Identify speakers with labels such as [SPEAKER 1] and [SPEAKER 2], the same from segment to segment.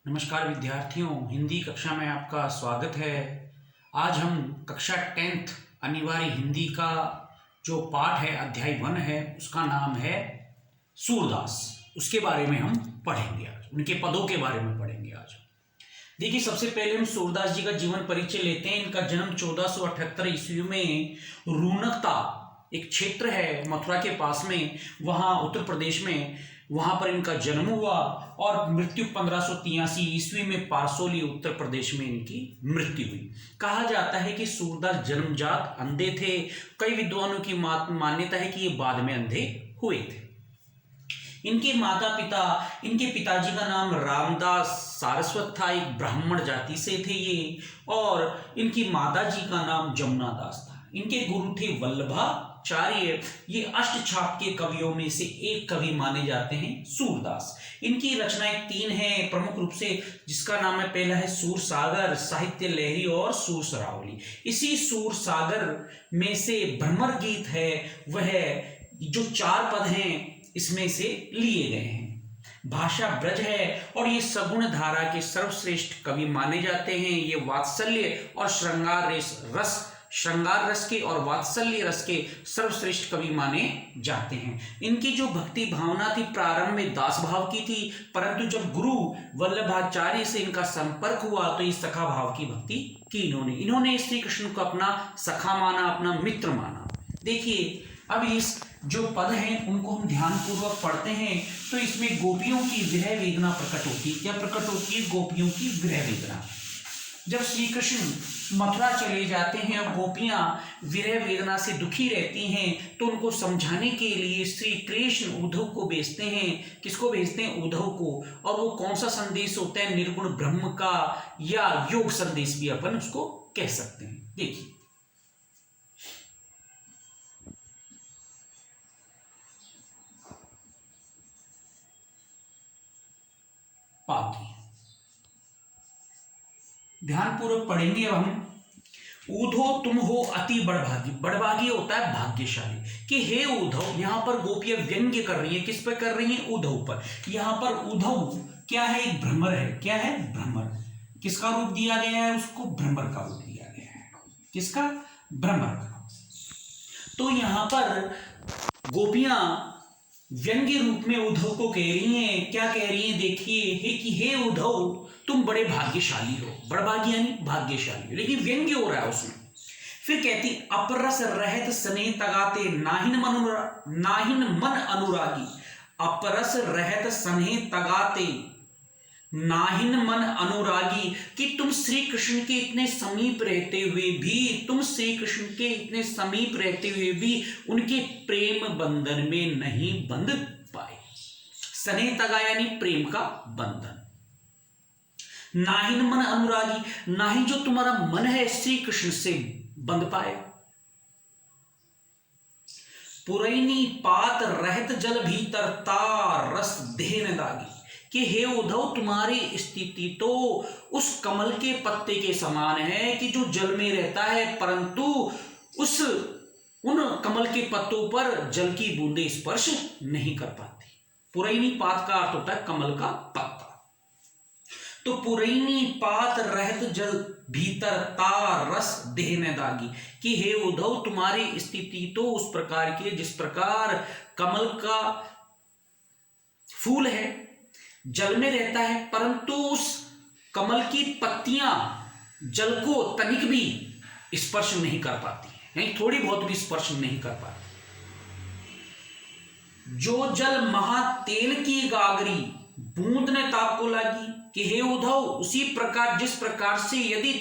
[SPEAKER 1] नमस्कार विद्यार्थियों, हिंदी कक्षा में आपका स्वागत है। आज हम कक्षा 10th अनिवार्य हिंदी का जो पाठ है, अध्याय 1 है, उसका नाम है सूरदास। उसके बारे में हम पढ़ेंगे आज, उनके पदों के बारे में पढ़ेंगे आज। देखिए, सबसे पहले हम सूरदास जी का जीवन परिचय लेते हैं। इनका जन्म 1478 ईस्वी में रूनकता एक क्षेत्र है मथुरा के पास में, वहाँ उत्तर प्रदेश में, वहां पर इनका जन्म हुआ और मृत्यु 1583 ईस्वी में पारसोली उत्तर प्रदेश में इनकी मृत्यु हुई। कहा जाता है कि सूरदास जन्मजात अंधे थे। कई विद्वानों की मान्यता है कि ये बाद में अंधे हुए थे। इनके माता पिता, इनके पिताजी का नाम रामदास सारस्वत था, एक ब्राह्मण जाति से थे ये, और इनकी माता जी का नाम जमुना दास था। इनके गुरु थे वल्लभाचार्य। ये अष्टछाप के कवियों में से एक कवि माने जाते हैं सूरदास। इनकी रचनाएं 3 हैं प्रमुख रूप से, जिसका नाम है, पहला है सूरसागर, साहित्य लहरी और सूरसरावली। इसी सूरसागर में से भ्रमर गीत है, वह जो 4 पद हैं इसमें से लिए गए हैं। भाषा ब्रज है और ये सगुण धारा के सर्वश्रेष्ठ कवि माने जाते हैं। ये वात्सल्य और श्रृंगार रस के और वात्सल्य रस के सर्वश्रेष्ठ कवि माने जाते हैं। इनकी जो भक्ति भावना थी, प्रारंभ में दास भाव की थी, परंतु जब गुरु वल्लभाचार्य से इनका संपर्क हुआ तो इस सखा भाव की भक्ति की इन्होंने श्री कृष्ण को अपना सखा माना, अपना मित्र माना। देखिए, अब इस जो पद हैं उनको हम ध्यानपूर्वक पढ़ते हैं तो इसमें गोपियों की विरह वेदना प्रकट होती है। क्या प्रकट होती है? गोपियों की विरह वेदना। जब श्री कृष्ण मथुरा चले जाते हैं और गोपियां विरह वेदना से दुखी रहती हैं तो उनको समझाने के लिए श्री कृष्ण उद्धव को भेजते हैं। किसको भेजते हैं? उद्धव को। और वो कौन सा संदेश होता है? निर्गुण ब्रह्म का या योग संदेश भी अपन उसको कह सकते हैं। देखिए, पापी ध्यानपूर्वक पढ़ेंगे अब हम। उद्धो तुम हो अति बड़भागी। बड़भागी होता है भाग्यशाली। कि हे उद्धव, यहां पर गोपियां व्यंग्य कर रही है। किस पर कर रही है? उद्धव पर। यहां पर उद्धव क्या है? एक भ्रमर है। क्या है? भ्रमर। किसका रूप दिया गया है? उसको भ्रमर का रूप दिया गया है। किसका? भ्रमर का। तो यहां पर गोपियां व्यंग्य रूप में उद्धव को कह रही हैं। क्या कह रही हैं? देखिए, हे उद्धव, तुम बड़े भाग्यशाली हो। बड़भागी यानी भाग्यशाली, लेकिन व्यंग्य हो रहा है उसमें। फिर कहती, अपरस रहत स्नेह तगाते नाहिन मन अनुरागी। अपरस रहत स्नेह तगाते नाहिन मन अनुरागी, कि तुम श्री कृष्ण के इतने समीप रहते हुए भी उनके प्रेम बंधन में नहीं बंध पाए। स्नेह तगा यानी प्रेम का बंधन। नाहिन मन अनुरागी, ना ही जो तुम्हारा मन है श्री कृष्ण से बंध पाए। पुरैनी पात रहत जल भीतर तार रस देह न दागी, कि हे उद्धव, तुम्हारी स्थिति तो उस कमल के पत्ते के समान है कि जो जल में रहता है, परंतु उन कमल के पत्तों पर जल की बूंदें स्पर्श नहीं कर पाती। पुरैनी पात का अर्थ होता है कमल का पत्ता। तो पुरैनी पात रहत जल भीतर तार रस देह न दागी, कि हे उद्धव, तुम्हारी स्थिति तो उस प्रकार की है जिस प्रकार कमल का फूल है, जल में रहता है, परंतु उस कमल की पत्तियां जल को तनिक भी स्पर्श नहीं कर पाती, यानी थोड़ी बहुत भी स्पर्श नहीं कर पाती। जो जल महा तेल की गागरी बूंद ने ताप को लागी, कि हे उद्धव, उसी प्रकार जिस प्रकार से यदि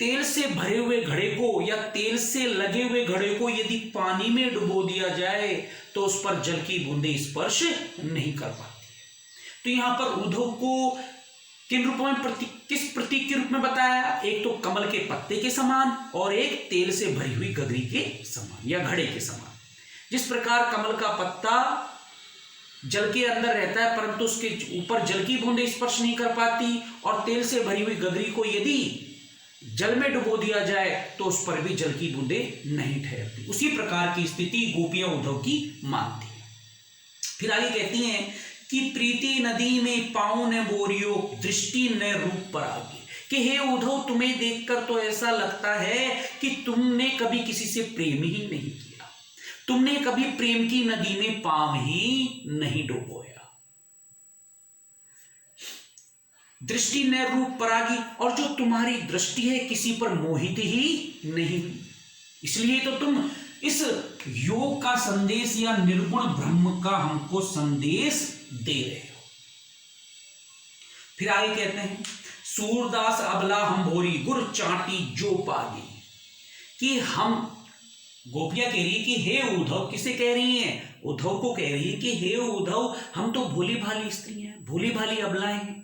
[SPEAKER 1] तेल से भरे हुए घड़े को या तेल से लगे हुए घड़े को यदि पानी में डुबो दिया जाए तो उस पर जल की बूंदें स्पर्श नहीं कर पाती। तो यहां पर उद्धव को किन रूपों में किस प्रतीक के रूप में बताया? एक तो कमल के पत्ते के समान और एक तेल से भरी हुई गगरी के समान या घड़े के समान। जिस प्रकार कमल का पत्ता जल के अंदर रहता है परंतु उसके ऊपर जल की बूंदें स्पर्श नहीं कर पाती, और तेल से भरी हुई गगरी को यदि जल में डुबो दिया जाए तो उस पर भी जल की बूंदें नहीं ठहरती। उसी प्रकार की स्थिति गोपियां उद्धव की मानती है। फिर आगे कहती हैं कि प्रीति नदी में पाँव न बोरियो दृष्टि न रूप पर आगे, कि हे उद्धव तुम्हें देखकर तो ऐसा लगता है कि तुमने कभी किसी से प्रेम ही नहीं किया, तुमने कभी प्रेम की नदी में पाँव ही नहीं डुबोया। दृष्टि न रूप परागी, और जो तुम्हारी दृष्टि है किसी पर मोहित ही नहीं हुई, इसलिए तो तुम इस योग का संदेश या निर्गुण ब्रह्म का हमको संदेश दे रहे हो। फिर आगे कहते हैं सूरदास अबला हम भोरी गुर चाटी जो पागी, कि हम, गोपियां कह रही है कि हे उद्धव, किसे कह रही हैं? उद्धव को कह रही है कि हे उद्धव, हम तो भोली भाली स्त्री हैं, भोली भाली अबलाएं हैं,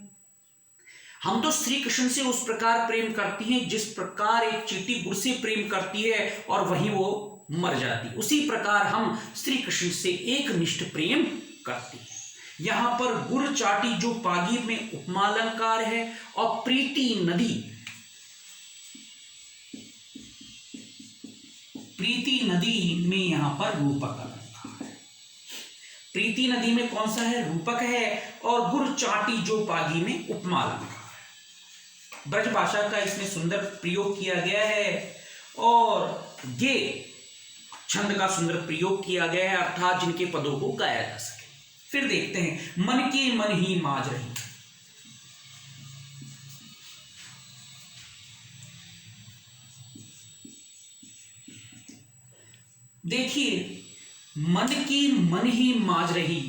[SPEAKER 1] हम तो श्री कृष्ण से उस प्रकार प्रेम करती हैं जिस प्रकार एक चींटी गुड़ से प्रेम करती है और वहीं वो मर जाती, उसी प्रकार हम श्री कृष्ण से एक निष्ठ प्रेम करती हैं। यहां पर गुड़ चाटी जो पागी में उपमालंकार है और प्रीति नदी, प्रीति नदी में यहां पर रूपक अलंकार है। प्रीति नदी में कौन सा है? रूपक है, और गुड़ चाटी जो पागी में उपमालंकार है। ब्रज भाषा का इसमें सुंदर प्रयोग किया गया है और ये छंद का सुंदर प्रयोग किया गया है, अर्थात जिनके पदों को गाया जा सके। फिर देखते हैं मन की मन ही माज रही, देखिए मन की मन ही माज रही,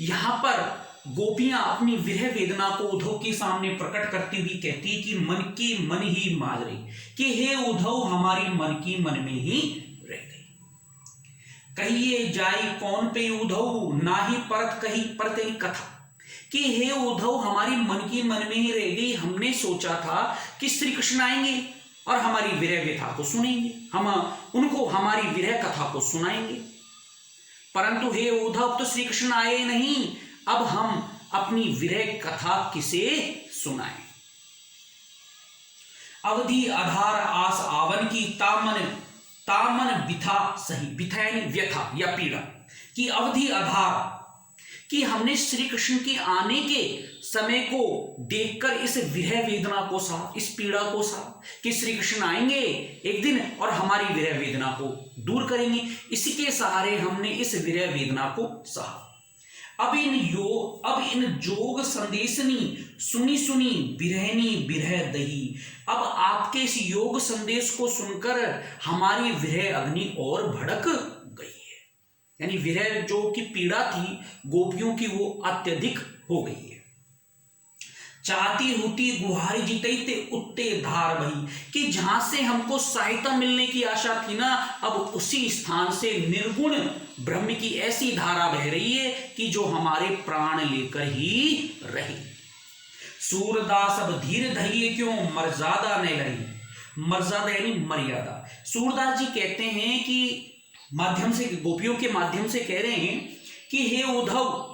[SPEAKER 1] यहां पर गोपियां अपनी विरह वेदना को उद्धव के सामने प्रकट करती हुई कहती है कि मन की मन ही माज रही, कि हे उद्धव हमारी मन की मन में ही रह गई। कहिए जाई कौन पे उद्धव नाही परत कही परते कथा, कि हे उद्धव हमारी मन की मन में ही रह गई, हमने सोचा था कि श्री कृष्ण आएंगे और हमारी विरह व्यथा को सुनेंगे, हम उनको हमारी विरह कथा को सुनाएंगे, परंतु हे उद्धव तो श्री कृष्ण आए नहीं, अब हम अपनी विरह कथा किसे सुनाएं। अवधि आधार आस आवन की तामन तामन बिथा सही, बिथा यानी व्यथा या पीड़ा, की अवधि आधार, कि हमने श्री कृष्ण के आने के समय को देखकर इस विरह वेदना को सहा, इस पीड़ा को सहा, कि श्री कृष्ण आएंगे एक दिन और हमारी विरह वेदना को दूर करेंगे, इसी के सहारे हमने इस विरह वेदना को सहा। अब इन जोग संदेशनी सुनी सुनी बिरहनी बिरह दही, अब आपके इस योग संदेश को सुनकर हमारी विरह अग्नि और भड़क गई है, यानी विरह जो की पीड़ा थी गोपियों की वो अत्यधिक हो गई है। चाहती हुती गुहारी जीते ते उत्ते धार बही, कि जहां से हमको सहायता मिलने की आशा थी ना, अब उसी स्थान से निर्गुण ब्रह्म की ऐसी धारा बह रही है कि जो हमारे प्राण लेकर ही रही। सूरदास अब धीर धरिए क्यों मर्यादा न लही, मर्यादा यानी मर्यादा। सूरदास जी कहते हैं कि माध्यम से, गोपियों के माध्यम से कह रहे हैं कि हे उद्धव,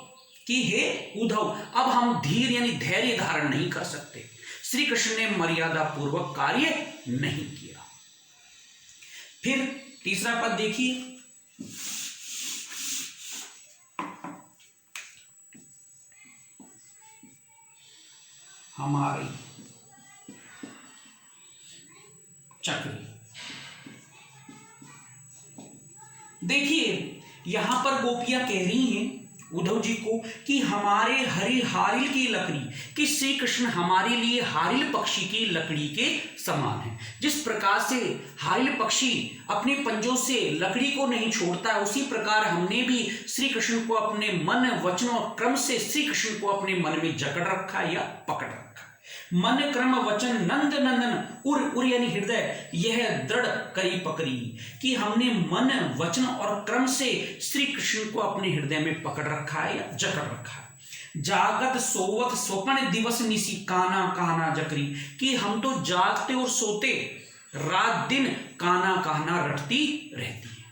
[SPEAKER 1] कि हे उद्धव अब हम धीर यानी धैर्य धारण नहीं कर सकते, श्री कृष्ण ने मर्यादा पूर्वक कार्य नहीं किया। फिर तीसरा पद देखिए, हमारी चक्री, देखिए यहां पर गोपियां कह रही हैं उद्धव जी को कि हमारे हरि हारिल की लकड़ी, कि श्री कृष्ण हमारे लिए हारिल पक्षी की लकड़ी के समान है। जिस प्रकार से हारिल पक्षी अपने पंजों से लकड़ी को नहीं छोड़ता है, उसी प्रकार हमने भी श्री कृष्ण को अपने मन वचन और क्रम से श्री कृष्ण को अपने मन में जकड़ रखा या पकड़ रखा। मन क्रम वचन नंद नंदन उर उर यानी हृदय, यह दृढ़ करी पकड़ी, कि हमने मन वचन और क्रम से श्री कृष्ण को अपने हृदय में पकड़ रखा है या जकड़ रखा है। जागत सोवत स्वप्न दिवस निसी काना काना जकरी, कि हम तो जागते और सोते रात दिन काना काना रटती रहती है,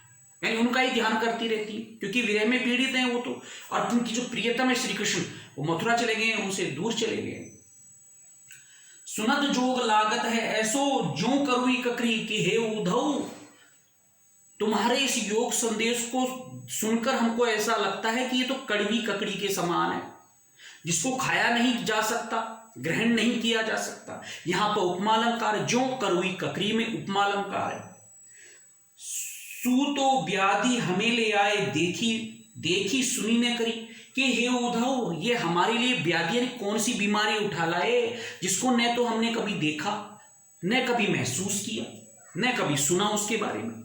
[SPEAKER 1] यानी उनका ही ध्यान करती रहती है, क्योंकि विरह में पीड़ित हैं वो तो, और उनकी जो प्रियतम है श्री कृष्ण वो मथुरा चले गए, उनसे दूर चले गए। सुनत जोग लागत है ऐसो जो करुई ककरी, कि हे उद्धव तुम्हारे इस योग संदेश को सुनकर हमको ऐसा लगता है कि ये तो कड़वी ककड़ी के समान है, जिसको खाया नहीं जा सकता, ग्रहण नहीं किया जा सकता। यहां पर उपमालंकार जो करुई ककरी में उपमालंकार है। सूतो व्याधि हमें ले आए, देखी देखी सुनी न करी, कि हे उद्धव ये हमारे लिए व्याधि यानी कौन सी बीमारी उठा लाए जिसको न तो हमने कभी देखा, न कभी महसूस किया, न कभी सुना उसके बारे में।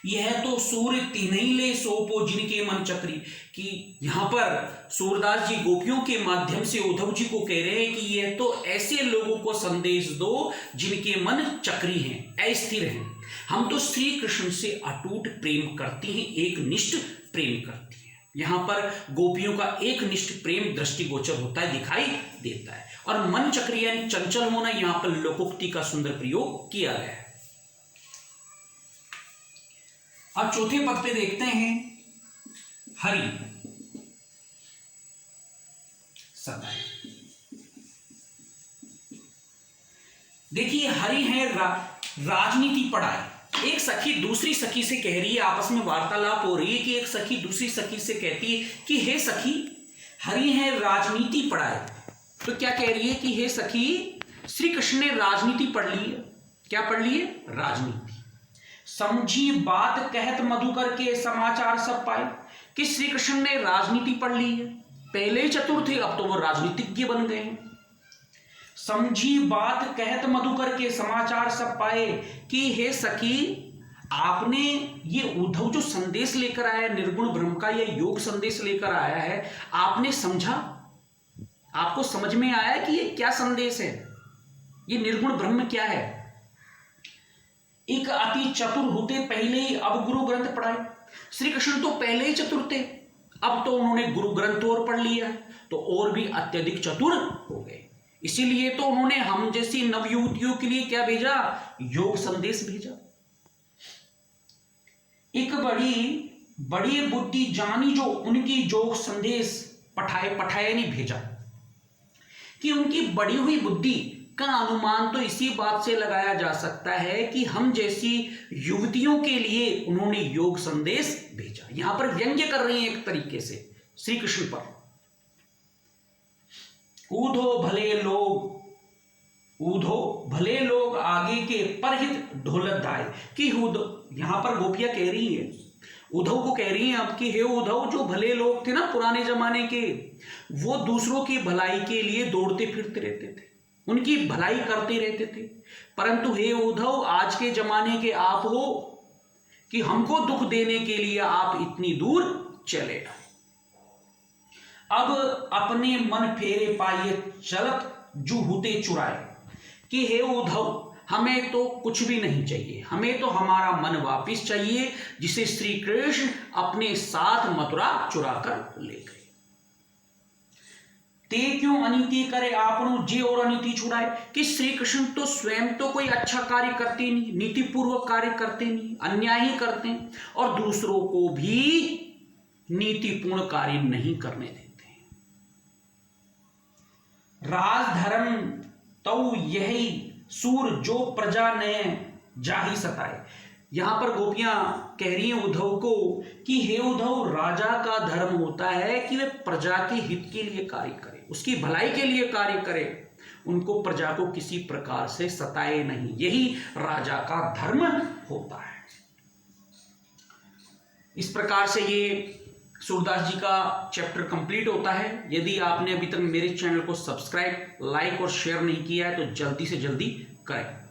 [SPEAKER 1] यह तो सूर्य तीनही ले सोपो जिनके मन चक्री, कि यहां पर सूरदास जी गोपियों के माध्यम से उद्धव जी को कह रहे हैं कि यह तो ऐसे लोगों को संदेश दो जिनके मन चक्री हैं, अस्थिर हैं। हम तो श्री कृष्ण से अटूट प्रेम करते हैं, एक निष्ठ प्रेम करते हैं। यहां पर गोपियों का एक निष्ठ प्रेम दृष्टिगोचर होता है, दिखाई देता है। और मन चक्री यानी चंचल होना, यहां पर लोकोक्ति का सुंदर प्रयोग किया गया है। अब चौथे पद पे देखते हैं हरि सताए। देखिए हरि है राजनीति पढ़ाए। एक सखी दूसरी सखी से कह रही है, आपस में वार्तालाप हो रही है कि एक सखी दूसरी सखी से कहती है कि हे सखी हरि है राजनीति पढ़ाए। तो क्या कह रही है कि हे सखी श्री कृष्ण ने राजनीति पढ़ ली है। क्या पढ़ ली है? राजनीति। समझी बात कहत मधुकर के समाचार सब पाए, कि श्री कृष्ण ने राजनीति पढ़ ली है। पहले ही चतुर थे, अब तो वो राजनीतिज्ञ बन गए हैं। समझी बात कहत मधुकर के समाचार सब पाए, कि हे सखी आपने ये उद्धव जो संदेश लेकर आया निर्गुण ब्रह्म का, ये योग संदेश लेकर आया है, आपने समझा? आपको समझ में आया कि ये क्या संदेश है, ये निर्गुण ब्रह्म क्या है? एक अति चतुर होते पहले ही अब गुरु ग्रंथ पढ़ाए। श्री कृष्ण तो पहले ही चतुर थे, अब तो उन्होंने गुरु ग्रंथ और पढ़ लिया, तो और भी अत्यधिक चतुर हो गए। इसीलिए तो उन्होंने हम जैसी नवयुवतियों के लिए क्या भेजा? योग संदेश भेजा। एक बड़ी बुद्धि जानी जो उनकी योग संदेश पठाए नहीं भेजा, कि उनकी बढ़ी हुई बुद्धि का अनुमान तो इसी बात से लगाया जा सकता है कि हम जैसी युवतियों के लिए उन्होंने योग संदेश भेजा। यहां पर व्यंग्य कर रही हैं एक तरीके से श्री कृष्ण पर। ऊधो भले लोग आगे के परहित ढोलक दाए, कि यहां पर गोपियां कह रही है, उद्धव को कह रही हैं अब कि हे उद्धव जो भले लोग थे ना पुराने जमाने के, वो दूसरों की भलाई के लिए दौड़ते फिरते रहते थे, उनकी भलाई करते रहते थे। परंतु हे उद्धव आज के जमाने के आप हो कि हमको दुख देने के लिए आप इतनी दूर चले आए। अब अपने मन फेरे पाइए चलत जू होते चुराए, कि हे उद्धव हमें तो कुछ भी नहीं चाहिए, हमें तो हमारा मन वापिस चाहिए, जिसे श्री कृष्ण अपने साथ मथुरा चुरा कर ले गए। ते क्यों अनीति करे आपनो जे और अनीति छुड़ाए, कि श्री कृष्ण तो स्वयं तो कोई अच्छा कार्य करते नहीं, नीतिपूर्वक कार्य करते नहीं, अन्याय ही करते हैं, और दूसरों को भी नीतिपूर्ण कार्य नहीं करने देते। राजधर्म तो यही सूर जो प्रजा ने जाहि सताए। यहां पर गोपियां कह रही हैं उद्धव को कि हे उद्धव राजा का धर्म होता है कि वे प्रजा के हित के लिए कार्य करे, उसकी भलाई के लिए कार्य करे, उनको प्रजा को किसी प्रकार से सताए नहीं, यही राजा का धर्म होता है। इस प्रकार से ये सूरदास जी का चैप्टर कंप्लीट होता है। यदि आपने अभी तक मेरे चैनल को सब्सक्राइब, लाइक और शेयर नहीं किया है तो जल्दी से जल्दी करें।